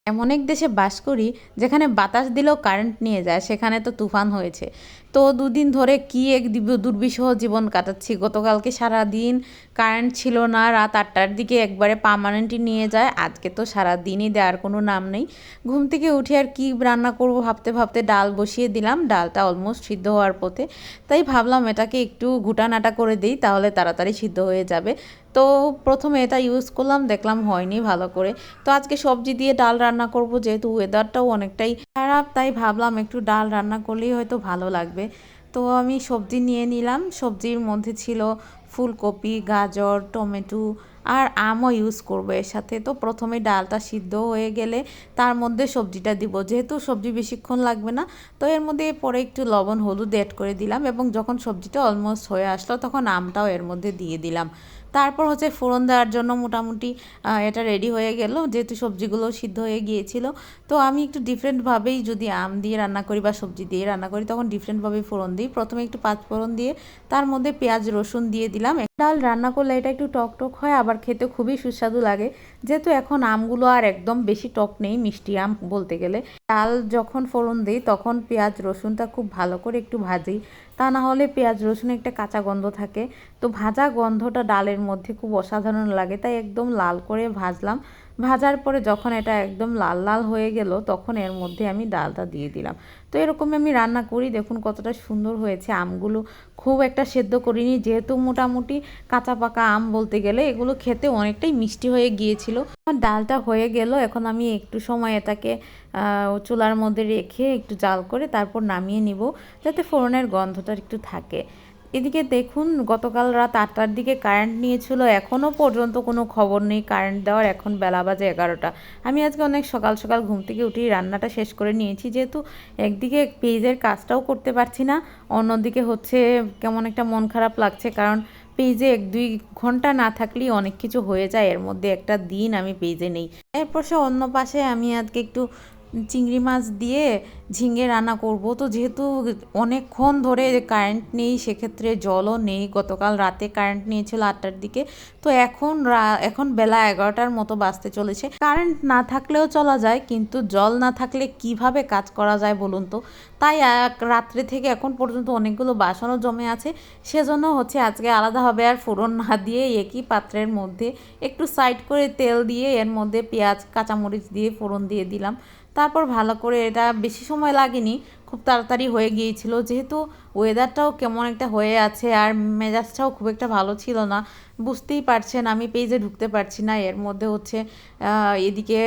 এমন এক দেশে বাস করি যেখানে বাতাস দিলেও কারেন্ট নিয়ে যায়, সেখানে তো তুফান হয়েছে। তো দুদিন ধরে কি এক দুর্বিষহ জীবন কাটাচ্ছি। গতকালকে সারা দিন কারেন্ট ছিল না, রাত 8টার দিকে একবারে পার্মানেন্টই নিয়ে যায়। আজকে তো সারা দিনই দেওয়ার কোনো নাম নেই। ঘুম থেকে উঠে আর কি রান্না করব ভাবতে ভাবতে ডাল বসিয়ে দিলাম। ডালটা অলমোস্ট সিদ্ধ হওয়ার পথে, তাই ভাবলাম এটাকে একটু ঘুটানাটা করে দিই, তাহলে তাড়াতাড়ি সিদ্ধ হয়ে যাবে। তো প্রথমে এটা ইউজ করলাম, দেখলাম হয়নি ভালো করে। তো আজকে সবজি দিয়ে ডাল রান্না করব, যেহেতু ওয়েদারটাও অনেকটাই খারাপ, তাই ভাবলাম একটু ডাল রান্না করলেই হয়তো ভালো লাগবে। তো আমি সবজি নিয়ে নিলাম। সবজির মধ্যে ছিল ফুলকপি, গাজর, টমেটো আর আমও ইউজ করবো এর সাথে। তো প্রথমে ডালটা সিদ্ধ হয়ে গেলে তার মধ্যে সবজিটা দিব, যেহেতু সবজি বেশিক্ষণ লাগবে না। তো এর মধ্যে পরে একটু লবণ হলুদ অ্যাড করে দিলাম, এবং যখন সবজিটা অলমোস্ট হয়ে আসলো তখন আমটাও এর মধ্যে দিয়ে দিলাম। তারপর হচ্ছে ফোড়ন দেওয়ার জন্য মোটামুটি এটা রেডি হয়ে গেল, যেহেতু সবজিগুলো সিদ্ধ হয়ে গিয়েছিল। তো আমি একটু ডিফারেন্টভাবেই যদি আম দিয়ে রান্না করি বা সবজি দিয়ে রান্না করি, তখন ডিফারেন্টভাবেই ফোড়ন দিই। প্রথমে একটু পাঁচ ফোড়ন দিয়ে তার মধ্যে পেঁয়াজ রসুন দিয়ে দিলাম। ডাল রান্না করলে এটা একটু টক টক হয়, আবার খেতে খুবই সুস্বাদু লাগে। যেহেতু এখন আমগুলো আর একদম বেশি টক নেই, মিষ্টি আম বলতে গেলে। ডাল যখন ফোড়ন দিই তখন পেঁয়াজ রসুনটা খুব ভালো করে একটু ভাজি, তা না হলে পেঁয়াজ রসুনে একটা কাঁচা গন্ধ থাকে। তো ভাজা গন্ধটা ডালের মধ্যে খুব অসাধারণ লাগে, তাই একদম লাল করে ভাজলাম। ভাজার পরে যখন এটা একদম লাল লাল হয়ে গেল, তখন এর মধ্যে আমি ডালটা দিয়ে দিলাম। তো এরকম আমি রান্না করি, দেখুন কতটা সুন্দর হয়েছে। আমগুলো খুব একটা সেদ্ধ করিনি, যেহেতু মোটামুটি কাঁচা পাকা আম বলতে গেলে, এগুলো খেতে অনেকটাই মিষ্টি হয়ে গিয়েছিল। আমার ডালটা হয়ে গেল, এখন আমি একটু সময় এটাকে চুলার মধ্যে রেখে একটু জাল করে তারপর নামিয়ে নিব, যাতে ফোড়নের গন্ধটা একটু থাকে। এদিকে দেখুন, গতকাল রাত 8টার দিকে কারেন্ট নিয়েছিল, এখনও পর্যন্ত কোনো খবর নেই কারেন্ট দেওয়ার। এখন বেলা বাজে 11টা। আমি আজকে অনেক সকাল সকাল ঘুম থেকে উঠেই রান্নাটা শেষ করে নিয়েছি, যেহেতু একদিকে পেজের কাজটাও করতে পারছি না, অন্যদিকে হচ্ছে কেমন একটা মন খারাপ লাগছে, কারণ পেজে 1-2 ঘন্টা না থাকলেই অনেক কিছু হয়ে যায়। এর মধ্যে একটা দিন আমি পেজে নেই। এরপর সে অন্য পাশে আমি আজকে একটু চিংড়ি মাছ দিয়ে ঝিঙে রান্না করব। তো যেহেতু অনেকক্ষণ ধরে কারেন্ট নেই, সেক্ষেত্রে জলও নেই। গতকাল রাতে কারেন্ট নিয়েছিল 8টার দিকে, তো এখন বেলা 11টার মতো বাজতে চলেছে। কারেন্ট না থাকলেও চলা যায়, কিন্তু জল না থাকলে কিভাবে কাজ করা যায় বলুন তো। তাই রাত্রে থেকে এখন পর্যন্ত অনেকগুলো বাসনও জমে আছে, সেজন্য হচ্ছে আজকে আলাদাভাবে আর ফোড়ন না দিয়ে একই পাত্রের মধ্যে একটু সাইড করে তেল দিয়ে এর মধ্যে পেঁয়াজ কাঁচামরিচ দিয়ে ফোড়ন দিয়ে দিলাম। তারপর ভালো করে, এটা বেশি সময় লাগেনি, খুব তাড়াতাড়ি হয়ে গিয়েছিল। যেহেতু ওয়েদারটাও কেমন একটা হয়ে আছে আর মেজাজটাও খুব একটা ভালো ছিল না, বুঝতেই পারছেন আমি পেজে ঢুকতে পারছি না। এর মধ্যে হচ্ছে এদিকে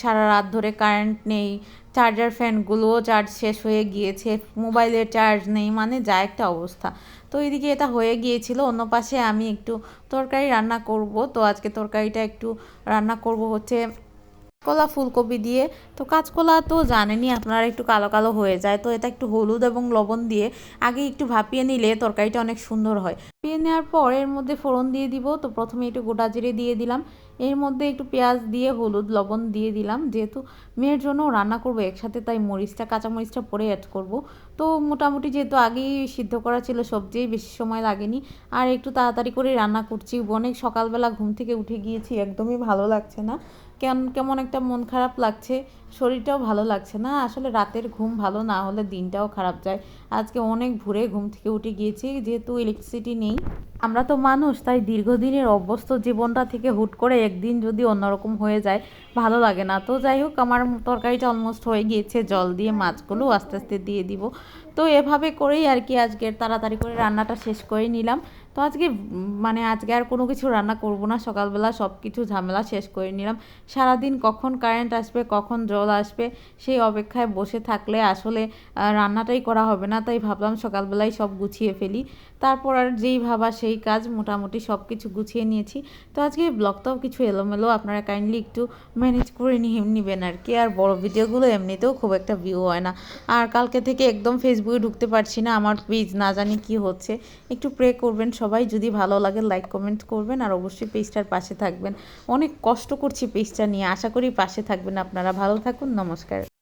সারা রাত ধরে কারেন্ট নেই, চার্জার ফ্যানগুলোও চার্জ শেষ হয়ে গিয়েছে, মোবাইলের চার্জ নেই, মানে যা একটা অবস্থা। তো এদিকে এটা হয়ে গিয়েছিল। অন্য পাশে আমি একটু তরকারি রান্না করব। তো আজকে তরকারিটা একটু রান্না করব হচ্ছে কাঁচকলা ফুলকপি দিয়ে। তো কাঁচকলা তো জানেনই আপনারা একটু কালো কালো হয়ে যায়, তো এটা একটু হলুদ এবং লবণ দিয়ে আগে একটু ভাপিয়ে নিলে তরকারিটা অনেক সুন্দর হয়। ভাপিয়ে নেওয়ার পর এর মধ্যে ফোড়ন দিয়ে দিব। তো প্রথমে একটু গোটা জিরে দিয়ে দিলাম, এর মধ্যে একটু পেঁয়াজ দিয়ে হলুদ লবণ দিয়ে দিলাম। যেহেতু মেয়ের জন্য রান্না করবো একসাথে, তাই কাঁচামরিচটা পরে অ্যাড করব। তো মোটামুটি যেহেতু আগেই সিদ্ধ করা ছিল সবজি, বেশি সময় লাগেনি, আর একটু তাড়াতাড়ি করে রান্না করছি। অনেক সকালবেলা ঘুম থেকে উঠে গিয়েছি, একদমই ভালো লাগছে না, কেমন একটা মন খারাপ লাগছে, শরীরটাও ভালো লাগছে না। আসলে রাতের ঘুম ভালো না হলে দিনটাও খারাপ যায়। আজকে অনেক ভোরে ঘুম থেকে উঠে গিয়েছি, যেহেতু ইলেকট্রিসিটি নেই। আমরা তো মানুষ, তাই দীর্ঘদিনের অভ্যস্ত জীবনটা থেকে হুট করে একদিন যদি অন্যরকম হয়ে যায়, ভালো লাগে না। তো যাই হোক, আমার তরকারিটা অলমোস্ট হয়ে গিয়েছে, জল দিয়ে মাছগুলো আস্তে আস্তে দিয়ে দিব। তো এভাবে করেই আর কি আজকের তাড়াতাড়ি করে রান্নাটা শেষ করে নিলাম। তো আজকে আর কোনো কিছু রান্না করব না, সকালবেলা সব কিছু ঝামেলা শেষ করে নিলাম। সারাদিন কখন কারেন্ট আসবে, কখন জল আসবে, সেই অপেক্ষায় বসে থাকলে আসলে রান্নাটাই করা হবে না। তাই ভাবলাম সকালবেলায় সব গুছিয়ে ফেলি, তারপর আর যেই ভাবা সেই কাজ। মোটামুটি সব কিছু গুছিয়ে নিয়েছি। তো আজকে ব্লগটাও কিছু এলোমেলো, আপনারা কাইন্ডলি একটু ম্যানেজ করে নেবেন আর কি। আর বড় ভিডিওগুলো এমনিতেও খুব একটা ভিউ হয় না। আর কালকে থেকে একদম ফেসবুকে ঢুকতে পারছি না, আমার পেজ না জানি কি হচ্ছে। একটু প্রে করবেন সবাই, যদি ভালো লাগে লাইক কমেন্ট করবেন, আর অবশ্যই পেজটার পাশে থাকবেন। অনেক কষ্ট করছি পেজটা নিয়ে, আশা করি পাশে থাকবেন আপনারা। ভালো থাকুন, নমস্কার।